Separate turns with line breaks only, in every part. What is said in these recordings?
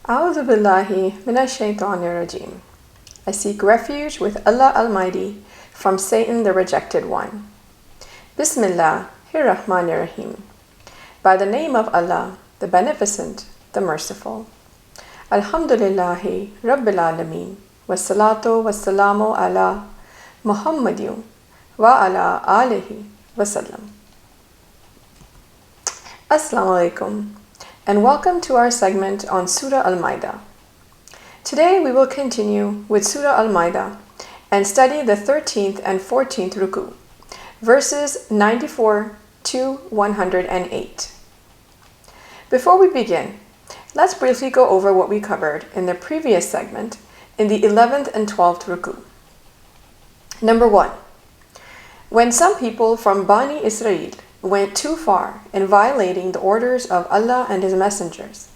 A'udhu billahi minash shaitanir rajim. I seek refuge with Allah Almighty from Satan the Rejected One. Bismillahir Rahmanir Rahim. By the name of Allah, the Beneficent, the Merciful. Alhamdulillahi Rabbil Alameen. Wassalatu wassalamu ala Muhammadin wa ala alihi wasallam. Assalamu alaikum, and welcome to our segment on Surah Al-Maaida. Today we will continue with Surah Al-Maaida and study the 13th and 14th Ruku, verses 94 to 108. Before we begin, let's briefly go over what we covered in the previous segment in the 11th and 12th Ruku. Number 1. When some people from Bani Israel went too far in violating the orders of Allah and His messengers,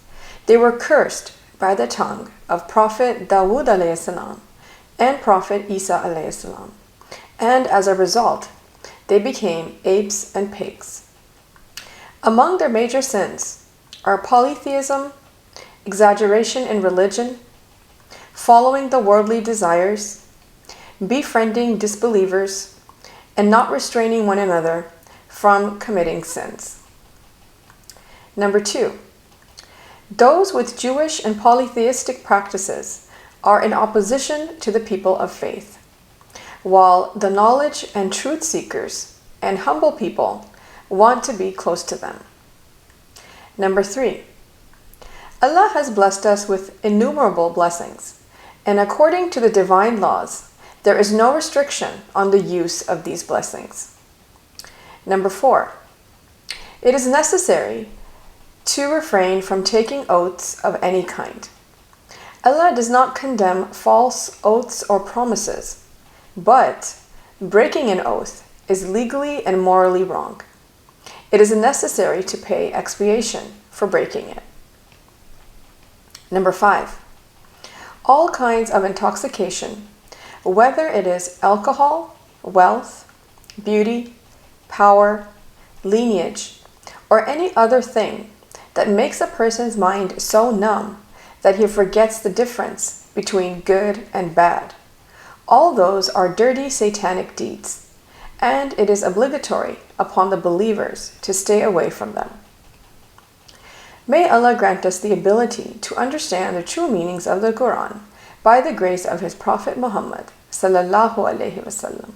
they were cursed by the tongue of Prophet Dawood a.s. and Prophet Isa a.s. and as a result, they became apes and pigs. Among their major sins are polytheism, exaggeration in religion, following the worldly desires, befriending disbelievers, and not restraining one another from committing sins. Number 2. Those with Jewish and polytheistic practices are in opposition to the people of faith, while the knowledge and truth seekers and humble people want to be close to them. Number 3. Allah has blessed us with innumerable blessings, and according to the divine laws, there is no restriction on the use of these blessings. Number 4. It is necessary to refrain from taking oaths of any kind. Allah does not condemn false oaths or promises, but breaking an oath is legally and morally wrong. It is necessary to pay expiation for breaking it. Number 5. All kinds of intoxication, whether it is alcohol, wealth, beauty, power, lineage, or any other thing that makes a person's mind so numb that he forgets the difference between good and bad. All those are dirty satanic deeds, and it is obligatory upon the believers to stay away from them. May Allah grant us the ability to understand the true meanings of the Quran by the grace of His Prophet Muhammad sallallahu alaihi wasallam.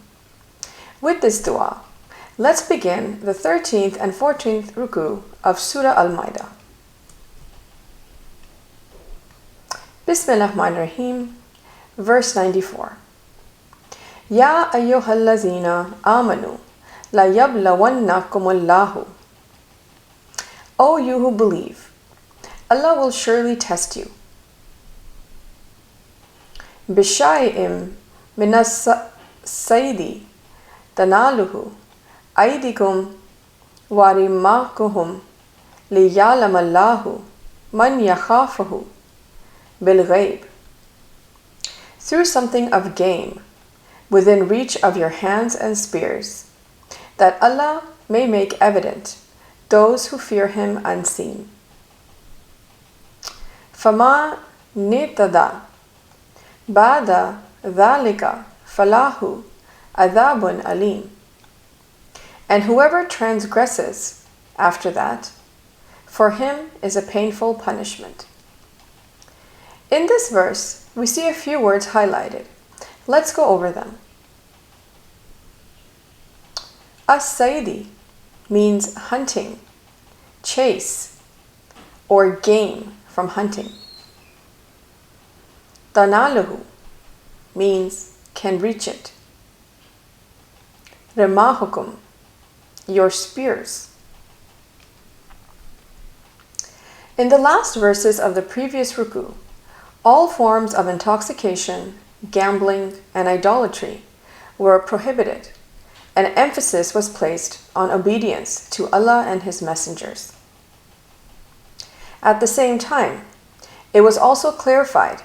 With this dua, let's begin the 13th and 14th Ruku of Surah Al-Maaida. Bismillahirrahmanirrahim, verse 94. Ya ayyuhallazina amanu, la yablawwannakumullahu. O you who believe, Allah will surely test you. Bishay'im minas saydi tanaluhu aydikum warimakuhum liya'lamallahu man yakhafuhu bil ghayb. Through something of game within reach of your hands and spears, that Allah may make evident those who fear Him unseen. Fama nitada ba'da dhalika falahu adhabun alim. And whoever transgresses after that, for him is a painful punishment. In this verse, we see a few words highlighted. Let's go over them. As-Saidi means hunting, chase, or game from hunting. Tanaluhu means can reach it. Rimahukum, your spears. In the last verses of the previous Ruku, all forms of intoxication, gambling, and idolatry were prohibited, and emphasis was placed on obedience to Allah and His messengers. At the same time, it was also clarified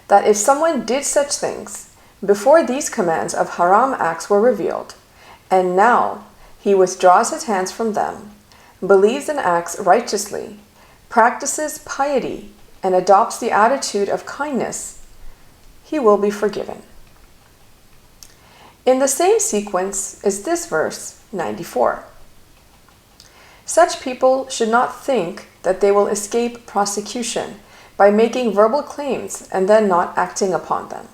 that if someone did such things before these commands of haram acts were revealed, and now he withdraws his hands from them, believes and acts righteously, practices piety, and adopts the attitude of kindness, he will be forgiven. In the same sequence is this verse 94. Such people should not think that they will escape prosecution by making verbal claims and then not acting upon them.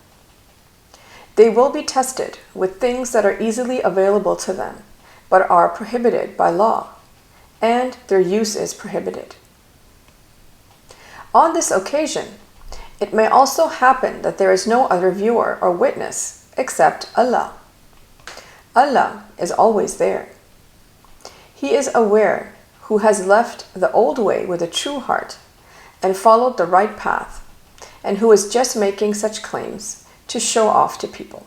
They will be tested with things that are easily available to them, but are prohibited by law, and their use is prohibited. On this occasion, it may also happen that there is no other viewer or witness except Allah. Allah is always there. He is aware who has left the old way with a true heart and followed the right path, and who is just making such claims to show off to people.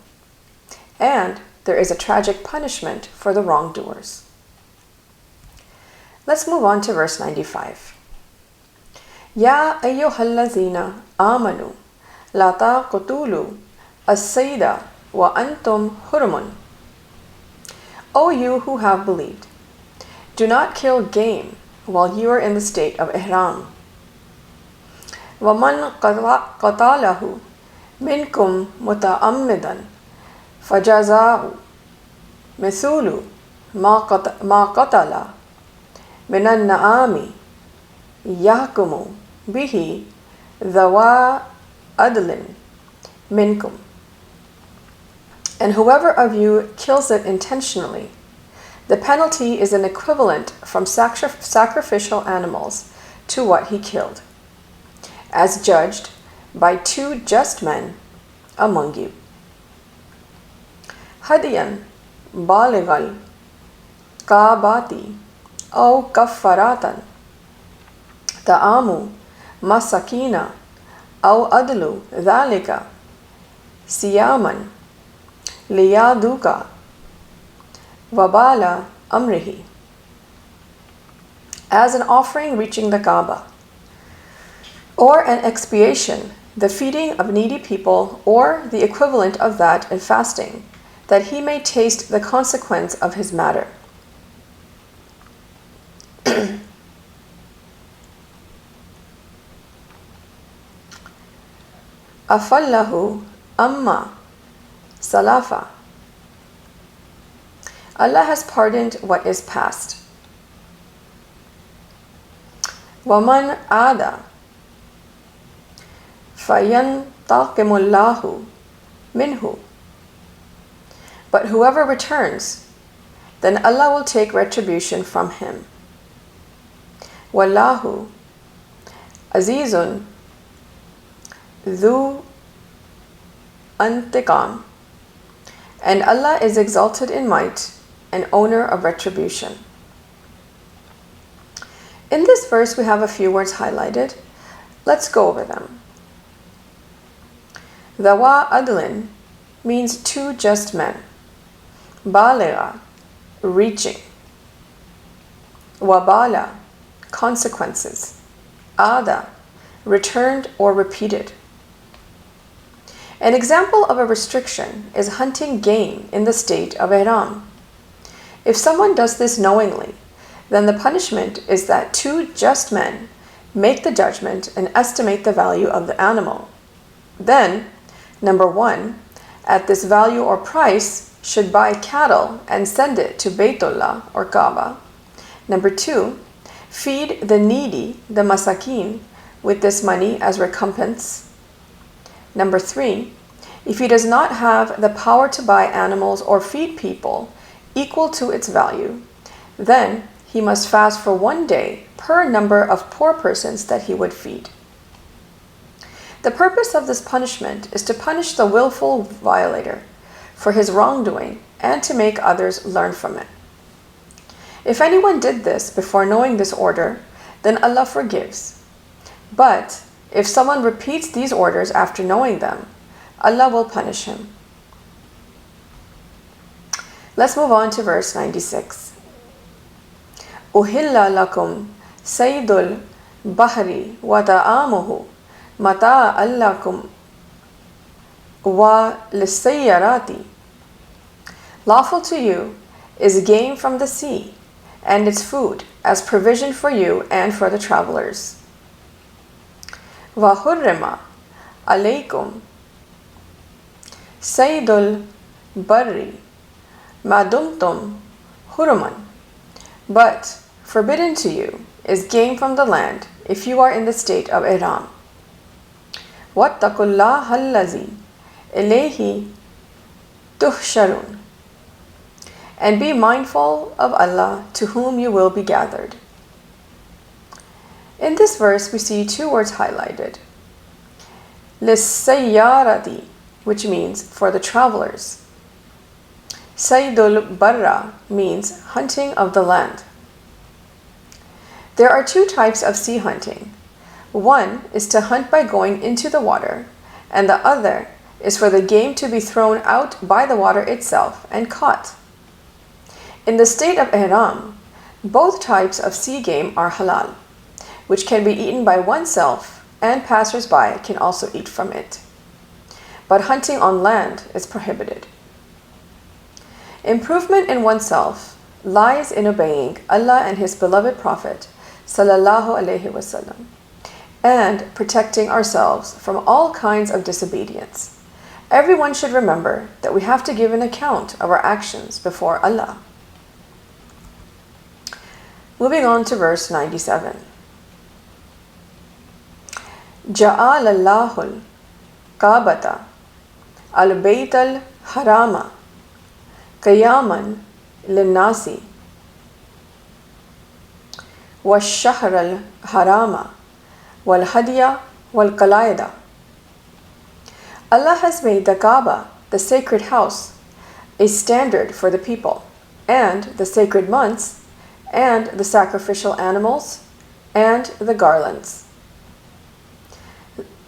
And there is a tragic punishment for the wrongdoers. Let's move on to verse 95. Ya ayyuhallazina amanu la taqtulu as-sayda wa antum hurumun. O you who have believed, do not kill game while you are in the state of Ihram. وَمَنْ قَتَالَهُ مِنْكُمْ مُتَعَمِّدًا فَجَزَاءُ مِثْلُ مَا قَتَلَ مِنَ النَّعَامِ يَحْكُمُ بِهِ ذَوَى عَدْلٍ مِنْكُمْ. And whoever of you kills it intentionally, the penalty is an equivalent from sacrificial animals to what he killed, as judged by two just men among you. Hadiyan baligal kaabati aw kaffaratan ta'amu masakina aw adlu dhalika siyaman liyaduka wabala amrihi. As an offering reaching the Kaaba, or an expiation, the feeding of needy people, or the equivalent of that in fasting, that he may taste the consequence of his matter. Afallahu amma salafa. Allah has pardoned what is past. Waman ada fayantakimullahu minhu. But whoever returns, then Allah will take retribution from him. Wallahu azizun dhu antiqam. And Allah is exalted in might and owner of retribution. In this verse we have a few words highlighted. Let's go over them. Dhawa adlin means two just men. Baligha, reaching. Wabala, consequences. Ada, returned or repeated. An example of a restriction is hunting game in the state of Ihram. If someone does this knowingly, then the punishment is that two just men make the judgment and estimate the value of the animal. Then, number one, at this value or price, should buy cattle and send it to Baytullah or Kaaba. Number two, feed the needy, the masakin, with this money as recompense. Number three, if he does not have the power to buy animals or feed people equal to its value, then he must fast for 1 day per number of poor persons that he would feed. The purpose of this punishment is to punish the willful violator for his wrongdoing and to make others learn from it. If anyone did this before knowing this order, then Allah forgives. But if someone repeats these orders after knowing them, Allah will punish him. Let's move on to verse 96. Uhilla lakum saydul bahri wa ta'amuhu mata'an lakum wa lisayyarati. Lawful to you is game from the sea and its food as provision for you and for the travelers. وَحُرِّمَ عَلَيْكُمْ صَيْدُ الْبَرِّ مَا دُمْتُمْ حُرُمًا. But forbidden to you is game from the land if you are in the state of Ihram. وَاتَّقُوا اللَّهَ الَّذِي إِلَيْهِ تُحْشَرُونَ. And be mindful of Allah to whom you will be gathered. In this verse we see two words highlighted. لِلسَّيَّارَةِ, which means for the travelers. Saydul barra means hunting of the land. There are two types of sea hunting. One is to hunt by going into the water, and the other is for the game to be thrown out by the water itself and caught. In the state of Ihram, both types of sea game are halal, which can be eaten by oneself, and passers-by can also eat from it. But hunting on land is prohibited. Improvement in oneself lies in obeying Allah and His beloved Prophet sallallahu alaihi wasallam, and protecting ourselves from all kinds of disobedience. Everyone should remember that we have to give an account of our actions before Allah. Moving on to verse 97. جَعَلَ اللَّهُ الْكَعْبَةَ الْبَيْتَ الْحَرَامَ قِيَامًا لِلنَّاسِ وَالشَّهْرَ الْحَرَامَ وَالْهَدْيَ وَالْقَلَائِدَ. Allah has made the Kaaba, the sacred house, a standard for the people, and the sacred months, and the sacrificial animals, and the garlands.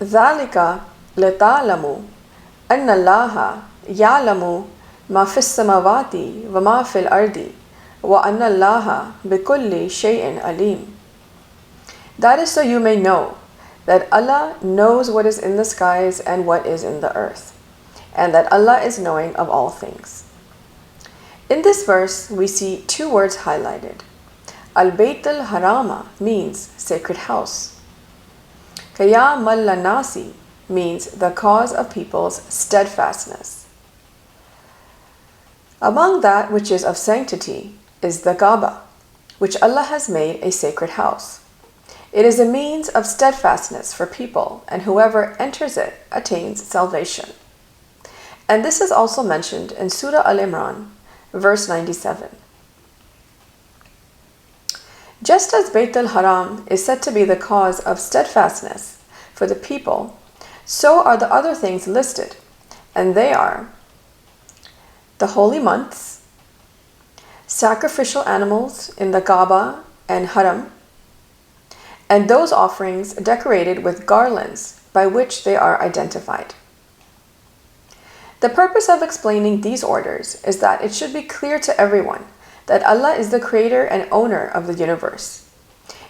ذَلِكَ لِتَعْلَمُوا أَنَّ اللَّهَ يَعْلَمُ مَا فِي السَّمَاوَاتِ وَمَا فِي الْأَرْضِ وَأَنَّ اللَّهَ بِكُلِّ شَيْءٍ عَلِيمٌ. That is so you may know that Allah knows what is in the skies and what is in the earth, and that Allah is knowing of all things. In this verse, we see two words highlighted. Al-Bayt al-Harama means sacred house. Qiyam al-Nasi means the cause of people's steadfastness. Among that which is of sanctity is the Kaaba, which Allah has made a sacred house. It is a means of steadfastness for people, and whoever enters it attains salvation. And this is also mentioned in Surah Al-Imran, verse 97. Just as Bayt al-Haram is said to be the cause of steadfastness for the people, so are the other things listed, and they are the holy months, sacrificial animals in the Kaaba and Haram, and those offerings decorated with garlands by which they are identified. The purpose of explaining these orders is that it should be clear to everyone that Allah is the creator and owner of the universe.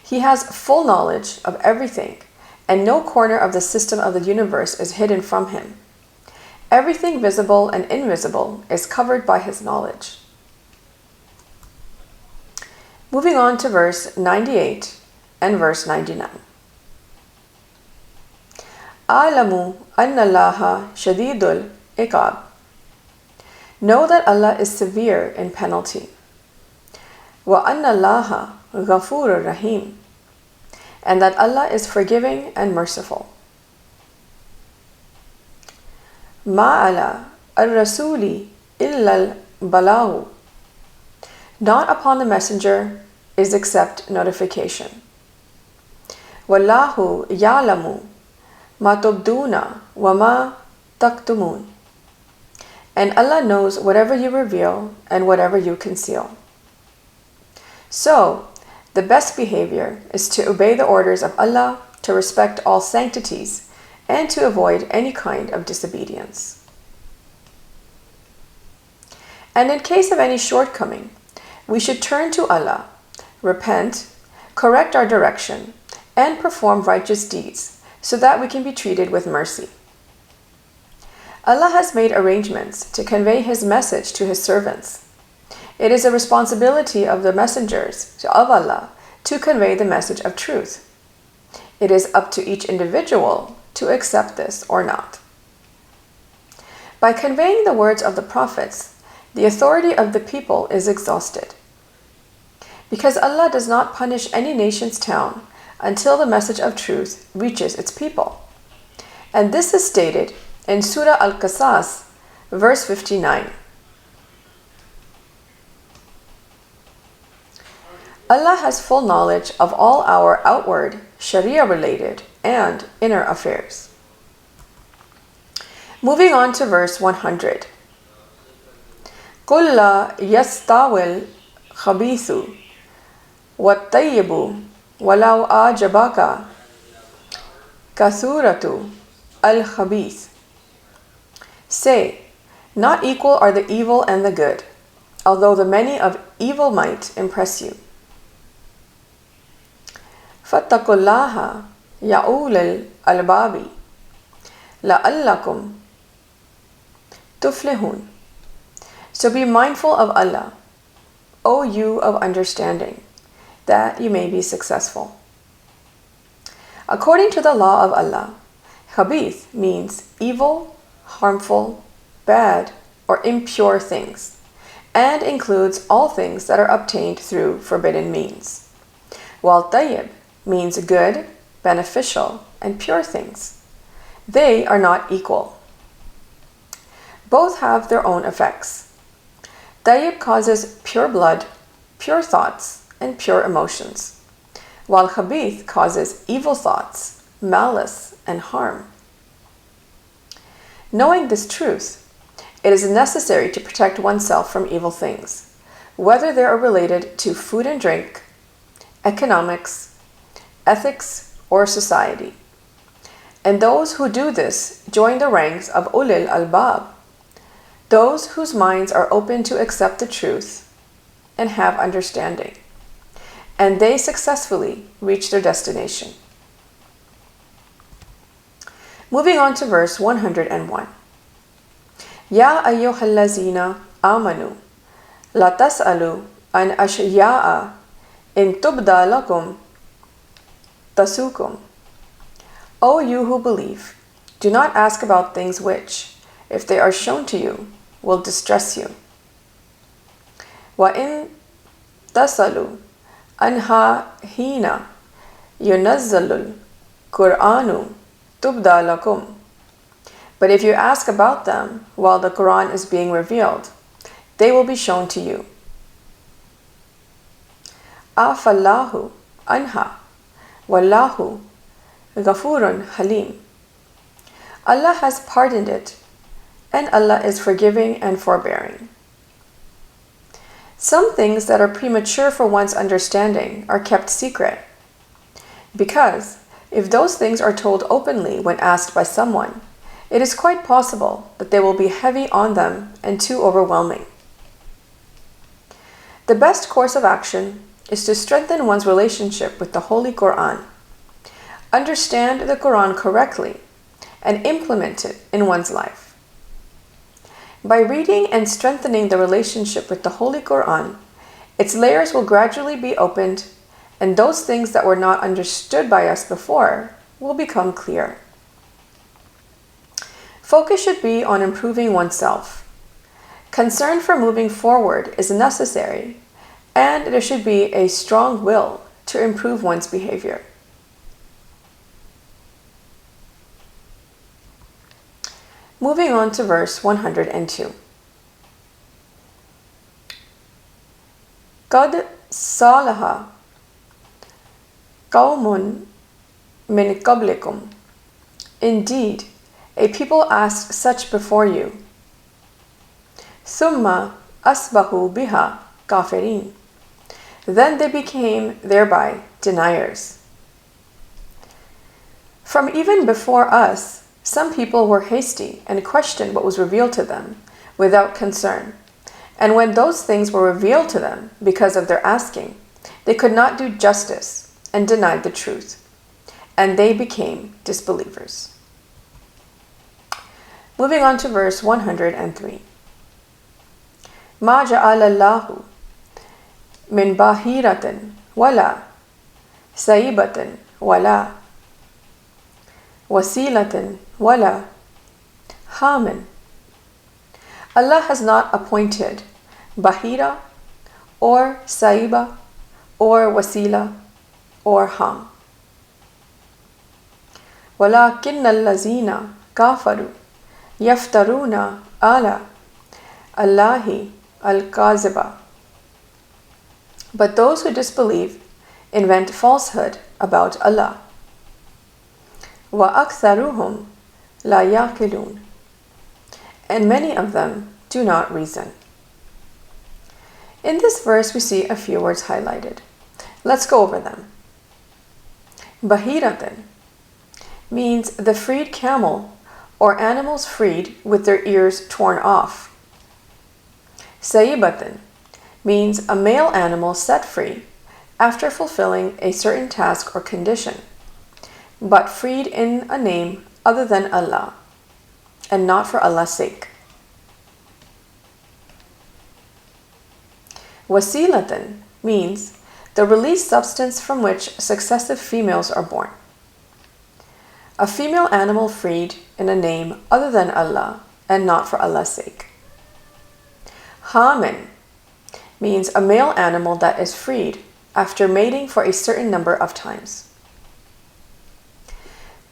He has full knowledge of everything, and no corner of the system of the universe is hidden from Him. Everything visible and invisible is covered by His knowledge. Moving on to verse 98 and verse 99. أَعْلَمُوا أَنَّ اللَّهَ شَدِيدُ الْعِقَابِ. Know that Allah is severe in penalty. وَأَنَّ اللَّهَ غَفُورٌ رَحِيمٌ. And that Allah is forgiving and merciful. مَا عَلَى الرَّسُولِ إِلَّا الْبَلَاغُ. Not upon the messenger is except notification. وَاللَّهُ يَعْلَمُ مَا تُبْدُونَ وَمَا تَكْتُمُونَ. And Allah knows whatever you reveal and whatever you conceal. So, the best behavior is to obey the orders of Allah, to respect all sanctities, and to avoid any kind of disobedience. And in case of any shortcoming, we should turn to Allah, repent, correct our direction, and perform righteous deeds so that we can be treated with mercy. Allah has made arrangements to convey His message to His servants. It is a responsibility of the messengers of Allah to convey the message of truth. It is up to each individual to accept this or not. By conveying the words of the prophets, the authority of the people is exhausted. Because Allah does not punish any nation's town until the message of truth reaches its people. And this is stated in Surah Al-Qasas, verse 59. Allah has full knowledge of all our outward, Sharia-related, and inner affairs. Moving on to verse 100. قُلْ لَا يَسْتَوِي الْخَبِيثُ وَالطَّيِّبُ وَلَوْ أَعْجَبَكَ كَثْرَةُ الْخَبِيثِ. Say, not equal are the evil and the good, although the many of evil might impress you. فَاتَّقُوا اللَّهَ يَا أُولِي الْأَلْبَابِ لَعَلَّكُمْ تُفْلِحُونَ. So be mindful of Allah, O you of understanding, that you may be successful. According to the law of Allah, khabith means evil, harmful, bad, or impure things, and includes all things that are obtained through forbidden means, while tayyib means good, beneficial, and pure things. They are not equal. Both have their own effects. Tayyib causes pure blood, pure thoughts, and pure emotions, while khabith causes evil thoughts, malice, and harm. Knowing this truth, it is necessary to protect oneself from evil things, whether they are related to food and drink, economics, ethics, or society. And those who do this join the ranks of ulil albab, those whose minds are open to accept the truth and have understanding, and they successfully reach their destination. Moving on to verse 101. Ya ayyuhallazina amanu la tas'alu an ashya'a in tubda lakum tasukum. O you who believe, do not ask about things which, if they are shown to you, will distress you. Wa in tasalu anha hina yunazzalul Qur'anu tubda lakum. But if you ask about them while the Quran is being revealed, they will be shown to you. Afallahu anha wallahu ghafurun halim. Allah has pardoned it, and Allah is forgiving and forbearing. Some things that are premature for one's understanding are kept secret, because if those things are told openly when asked by someone, it is quite possible that they will be heavy on them and too overwhelming. The best course of action is to strengthen one's relationship with the Holy Quran, understand the Quran correctly, and implement it in one's life. By reading and strengthening the relationship with the Holy Quran, its layers will gradually be opened, and those things that were not understood by us before will become clear. Focus should be on improving oneself. Concern for moving forward is necessary, and there should be a strong will to improve one's behavior. Moving on to verse 102. قَدْ صَالَحَ قَوْمٌ مِّن قَبْلِكُمْ. Indeed, a people asked such before you. ثُمَّ أَصْبَحُوا بِهَا كَافِرِينَ. Then they became thereby deniers. From even before us, some people were hasty and questioned what was revealed to them without concern. And when those things were revealed to them because of their asking, they could not do justice and denied the truth, and they became disbelievers. Moving on to verse 103. مَا جَعَلَ اللَّهُ مِنْ بَاهِرَةٍ وَلَا سَيِّبَةٍ وَلَا wasilatin wala hamin. Allah has not appointed bahira or saiba or wasila or ham. وَلَكِنَّ الَّذِينَ كَفَرُوا يَفْتَرُونَ عَلَى اللَّهِ الْكَاذِبَ. But those who disbelieve invent falsehood about Allah. وَأَكْثَرُهُمْ لَا يَعْقِلُونَ. And many of them do not reason. In this verse we see a few words highlighted. Let's go over them. Bahiratan means the freed camel or animals freed with their ears torn off. Saibatan means a male animal set free after fulfilling a certain task or condition, but freed in a name other than Allah and not for Allah's sake. Wasilatan means the released substance from which successive females are born. A female animal freed in a name other than Allah and not for Allah's sake. Hamin means a male animal that is freed after mating for a certain number of times.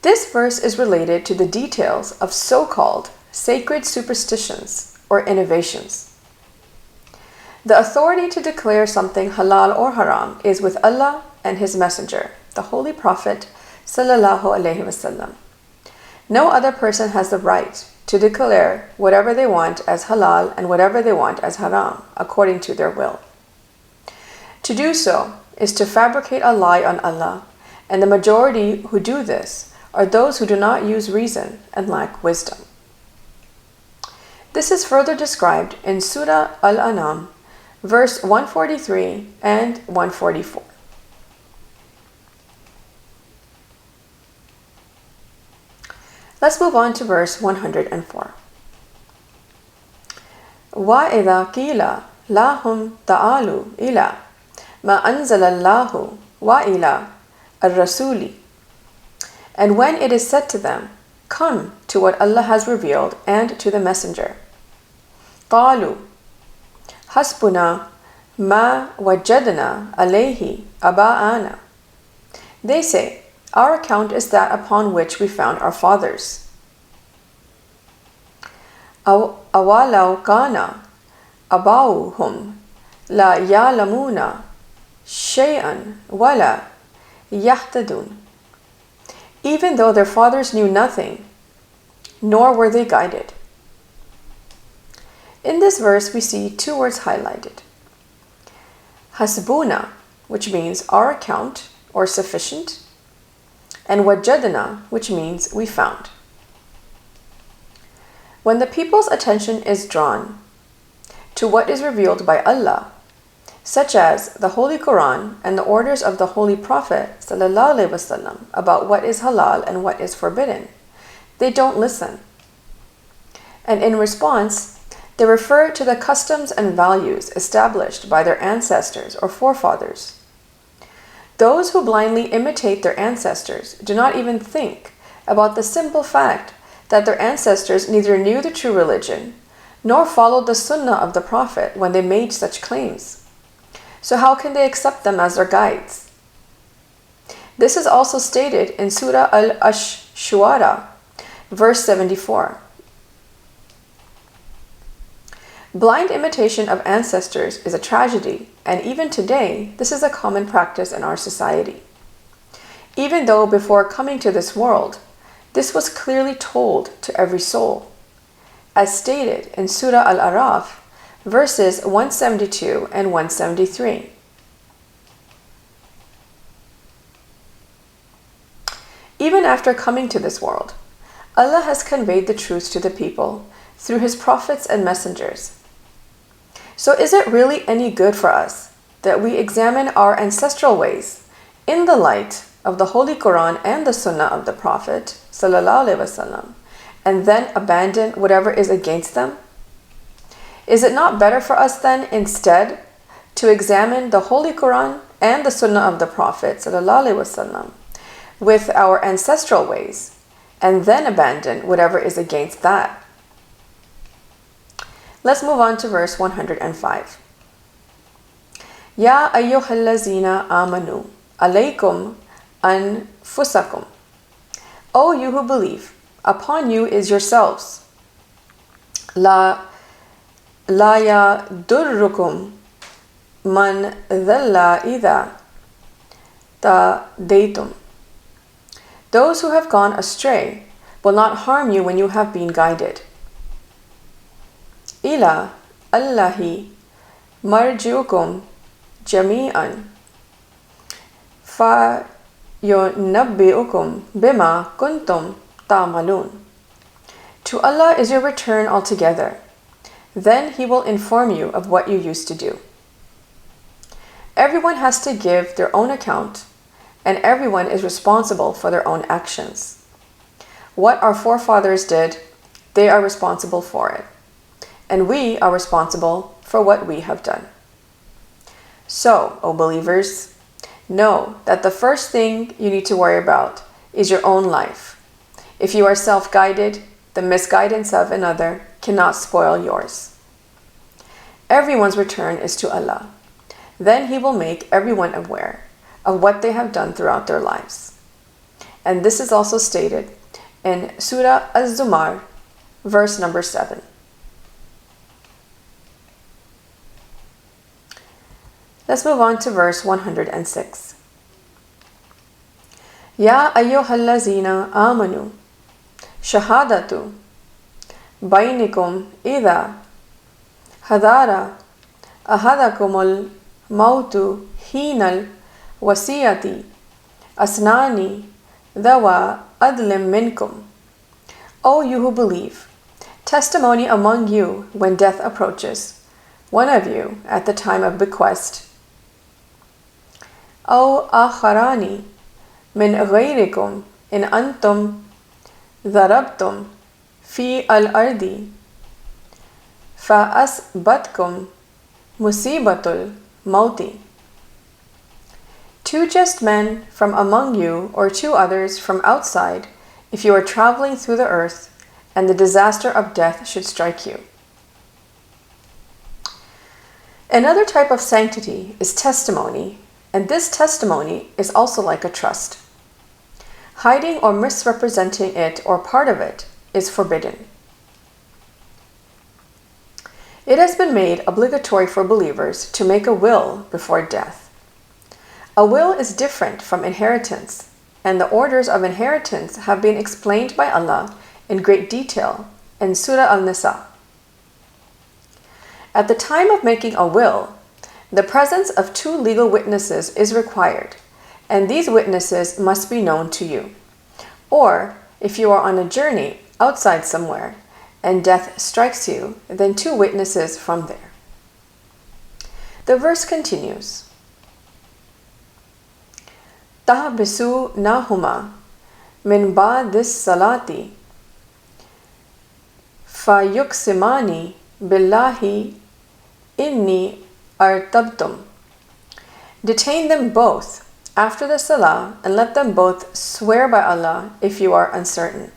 This verse is related to the details of so-called sacred superstitions or innovations. The authority to declare something halal or haram is with Allah and His Messenger, the Holy Prophet sallallahu alaihi wasallam. No other person has the right to declare whatever they want as halal and whatever they want as haram according to their will. To do so is to fabricate a lie on Allah, and the majority who do this are those who do not use reason and lack wisdom. This is further described in Surah Al-An'am, verse 143 and 144. Let's move on to verse 104. وَإِذَا قِيلَ لَهُمْ تَعَالُوا إِلَى مَا أَنزَلَ اللَّهُ وَإِلَى الرَّسُولِ. And when it is said to them, come to what Allah has revealed and to the Messenger, قَالُوا حَسْبُنَا مَا وَجَّدْنَا عَلَيْهِ آبَاءَنَا. They say, our account is that upon which we found our fathers. أَوَلَوْ كَانَ أَبَاؤُهُمْ لَا يَعْلَمُونَ شَيْئًا وَلَا يَهْتَدُونَ. Even though their fathers knew nothing, nor were they guided. In this verse we see two words highlighted. Hasbuna, which means our account or sufficient, and wajadna, which means we found. When the people's attention is drawn to what is revealed by Allah, such as the Holy Quran and the orders of the Holy Prophet ﷺ about what is halal and what is forbidden, they don't listen. And in response, they refer to the customs and values established by their ancestors or forefathers. Those who blindly imitate their ancestors do not even think about the simple fact that their ancestors neither knew the true religion nor followed the sunnah of the Prophet when they made such claims. So how can they accept them as their guides? This is also stated in Surah Al-Shu'ara, verse 74. Blind imitation of ancestors is a tragedy, and even today, this is a common practice in our society. Even though before coming to this world, this was clearly told to every soul, as stated in Surah Al-Araf, verses 172 and 173. Even after coming to this world, Allah has conveyed the truth to the people through His prophets and messengers. So is it really any good for us that we examine our ancestral ways in the light of the Holy Quran and the Sunnah of the Prophet ﷺ, and then abandon whatever is against them? Is it not better for us then instead to examine the Holy Quran and the Sunnah of the Prophet ﷺ with our ancestral ways and then abandon whatever is against that. Let's move on to verse 105. Ya ayyuhallazina amanu alaykum anfusakum. O you who believe, upon you is yourselves. La yadurrukum man dhalla idha tadaytum. Those who have gone astray will not harm you when you have been guided. Ila Allahi marji'ukum jami'an fa yunabbi'ukum bima kuntum ta'malun. To Allah is your return altogether. Then He will inform you of what you used to do. Everyone has to give their own account, and everyone is responsible for their own actions. What our forefathers did, they are responsible for it, and we are responsible for what we have done. So, O believers, know that the first thing you need to worry about is your own life. If you are self-guided, the misguidance of another cannot spoil yours. Everyone's return is to Allah. Then He will make everyone aware of what they have done throughout their lives. And this is also stated in Surah Az-Zumar, verse number 7. Let's move on to verse 106. Ya ayyuhallazina amanu shahadatu bainikum idha hadara ahadakumul mautu hinal wasiyati asnani dawa adlim minkum. O you who believe, testimony among you when death approaches, one of you at the time of bequest. O akharani min ghayrikum in antum darabtum fi al-ardi fa asbatkum musibatul mauti. Two just men from among you or two others from outside if you are traveling through the earth and the disaster of death should strike you. Another type of sanctity is testimony, and this testimony is also like a trust. Hiding or misrepresenting it or part of it is forbidden. It has been made obligatory for believers to make a will before death. A will is different from inheritance, and the orders of inheritance have been explained by Allah in great detail in Surah Al-Nisa. At the time of making a will, the presence of two legal witnesses is required, and these witnesses must be known to you. Or, if you are on a journey outside somewhere, and death strikes you, then two witnesses from there. The verse continues. Tahbisu nahuma min ba'dis salati fayuqsimani billahi inni artabtum. Detain them both after the salah and let them both swear by Allah if you are uncertain.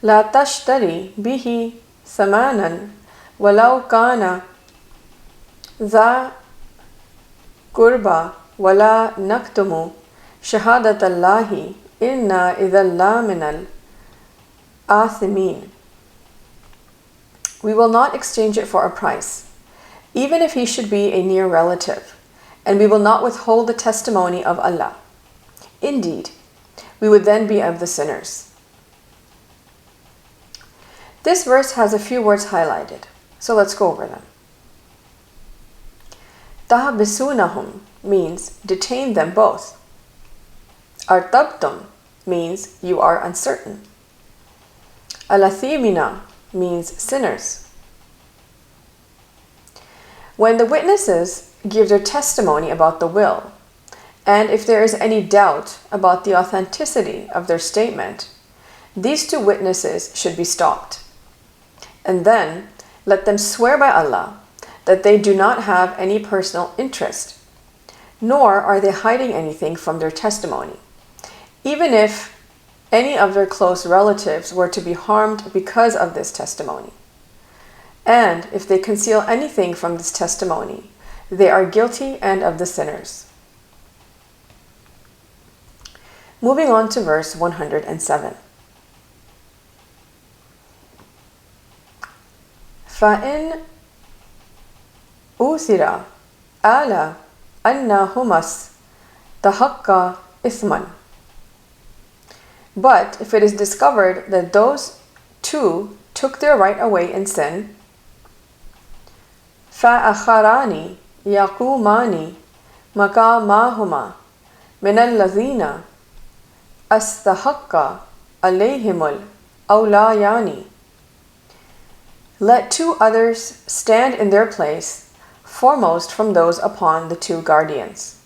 La tashtari bihi thamanan walau kana dha qurba wala naktumu shahadatallahi inna idhal la minal athimin. We will not exchange it for a price, even if he should be a near relative, and we will not withhold the testimony of Allah. Indeed, we would then be of the sinners. This verse has a few words highlighted, so let's go over them. Tahbisunahum means detain them both. Artabtum means you are uncertain. Alathimina means sinners. When the witnesses give their testimony about the will, and if there is any doubt about the authenticity of their statement, these two witnesses should be stopped. And then let them swear by Allah that they do not have any personal interest, nor are they hiding anything from their testimony, even if any of their close relatives were to be harmed because of this testimony. And if they conceal anything from this testimony, they are guilty and of the sinners. Moving on to verse 107. فَإِنْ أُوثِرَ عَلَى أَنَّهُمَا اسْتَحَقَّا إِثْمًا. But if it is discovered that those two took their right away in sin, فَآخَرَانِ يَقُومَانِ مَقَامَهُمَا مِنَ الَّذِينَ أَسْتَحَقَّ عَلَيْهِمُ الْأَوْلَيَانِ. Let two others stand in their place, foremost from those upon the two guardians.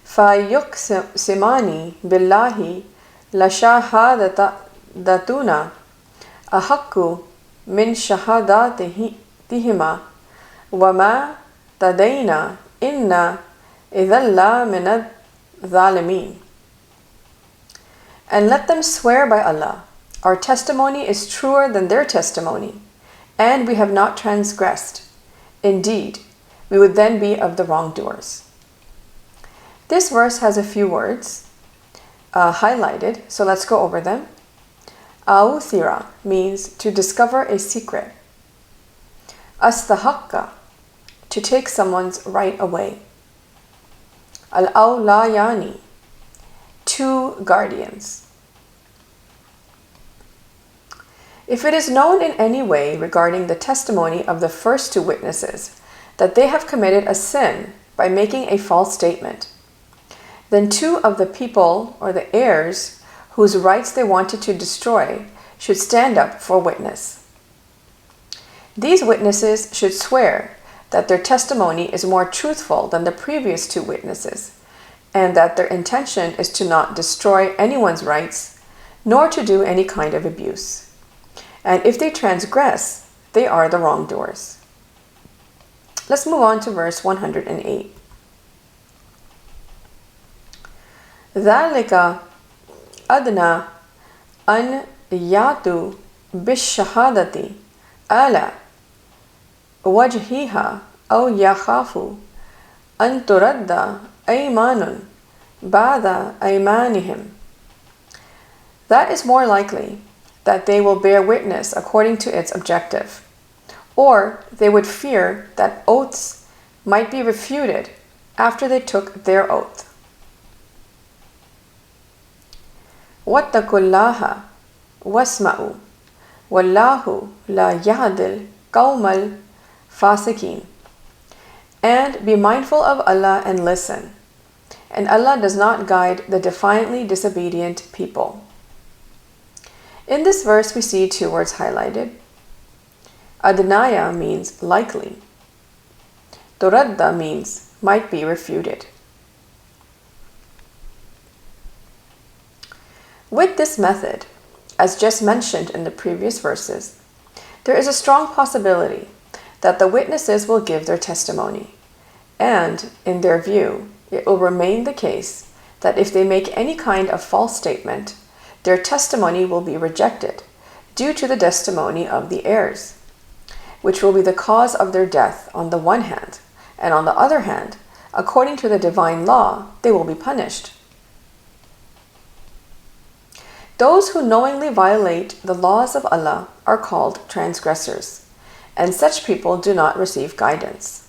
فَيُقْسِمَانِ بِاللَّهِ لَشَهَادَتُنَا أَحَقُّ مِنْ شَهَادَاتِهِمَا وَمَا تَدَيْنَا إِنَّا إِذًا لَمِنَ الظَّالِمِينَ. And let them swear by Allah, our testimony is truer than their testimony, and we have not transgressed. Indeed, we would then be of the wrongdoers. This verse has a few words highlighted, so let's go over them. Authira means to discover a secret. Astahakka, to take someone's right away. Al-awlayani, two guardians. If it is known in any way regarding the testimony of the first two witnesses that they have committed a sin by making a false statement, then two of the people or the heirs whose rights they wanted to destroy should stand up for witness. These witnesses should swear that their testimony is more truthful than the previous two witnesses, and that their intention is to not destroy anyone's rights, nor to do any kind of abuse. And if they transgress, they are the wrongdoers. Let's move on to verse 108. ذَلِكَ أَدْنَى أَنْ يَأْتُوا بِالشَّهَادَةِ عَلَى وَجْهِهَا أَوْ يَخَافُوا أَنْ تُرَدَّ أَيْمَانٌ بَعْدَ أَيْمَانِهِمْ. That is more likely that they will bear witness according to its objective, or they would fear that oaths might be refuted after they took their oath. وَاتَّقُوا اللَّهَ وَاسْمَعُوا وَاللَّهُ لَا يَهْدِي الْقَوْمَ الْفَاسِقِينَ. And be mindful of Allah and listen, and Allah does not guide the defiantly disobedient people. In this verse we see two words highlighted. Adnaya means likely. Turadda means might be refuted. With this method, as just mentioned in the previous verses, there is a strong possibility that the witnesses will give their testimony, and, in their view, it will remain the case that if they make any kind of false statement, their testimony will be rejected due to the testimony of the heirs, which will be the cause of their death on the one hand, and on the other hand, according to the divine law, they will be punished. Those who knowingly violate the laws of Allah are called transgressors, and such people do not receive guidance.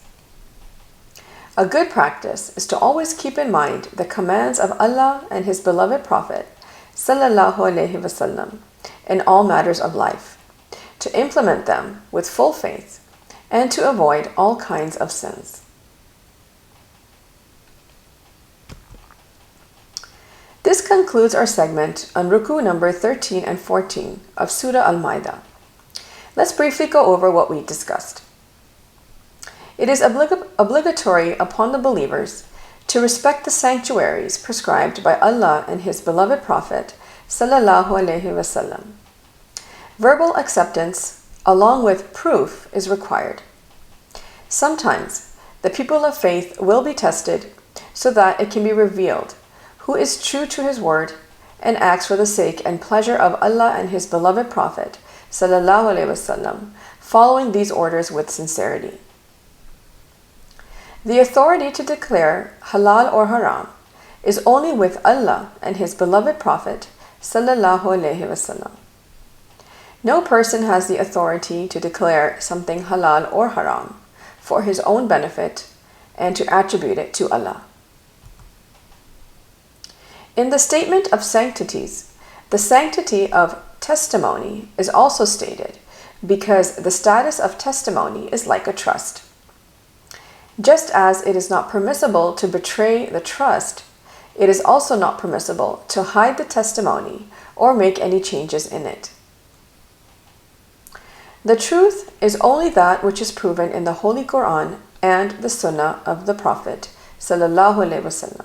A good practice is to always keep in mind the commands of Allah and His beloved Prophet sallallahu alaihi wasallam in all matters of life, to implement them with full faith, and to avoid all kinds of sins. This concludes our segment on Ruku number 13 and 14 of Surah Al-Maaida. Let's briefly go over what we discussed. It is obligatory upon the believers to respect the sanctuaries prescribed by Allah and His beloved Prophet sallallahu alaihi wasallam. Verbal acceptance along with proof is required. Sometimes the people of faith will be tested so that it can be revealed who is true to his word and acts for the sake and pleasure of Allah and his beloved Prophet sallallahu alaihi wasallam, following these orders with sincerity. The authority to declare halal or haram is only with Allah and his beloved Prophet sallallahu alaihi wasallam. No person has the authority to declare something halal or haram for his own benefit and to attribute it to Allah. In the statement of sanctities, the sanctity of testimony is also stated because the status of testimony is like a trust. Just as it is not permissible to betray the trust, it is also not permissible to hide the testimony or make any changes in it. The truth is only that which is proven in the Holy Quran and the Sunnah of the Prophet sallallahu alaihi wasallam.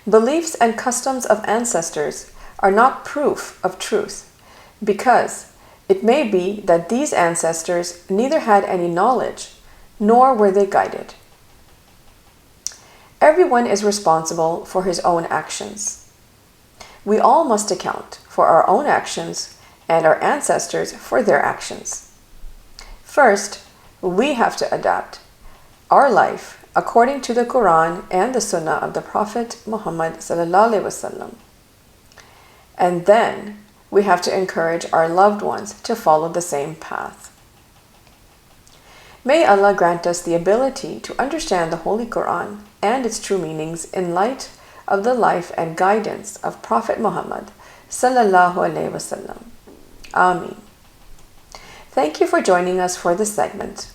Beliefs and customs of ancestors are not proof of truth because it may be that these ancestors neither had any knowledge nor were they guided. Everyone is responsible for his own actions. We all must account for our own actions and our ancestors for their actions. First, we have to adapt our life according to the Quran and the Sunnah of the Prophet Muhammad sallallahu alaihi wasallam. And then we have to encourage our loved ones to follow the same path. May Allah grant us the ability to understand the Holy Quran and its true meanings in light of the life and guidance of Prophet Muhammad sallallahu alaihi wasallam. Ameen. Thank you for joining us for this segment.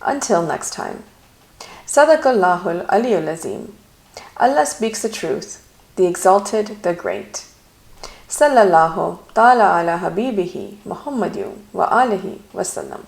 Until next time. Sadaqallahul Aliyul Azim. Allah speaks the truth, the exalted, the great. Sallallahu ta'ala ala habibihi Muhammadun wa alihi wasallam.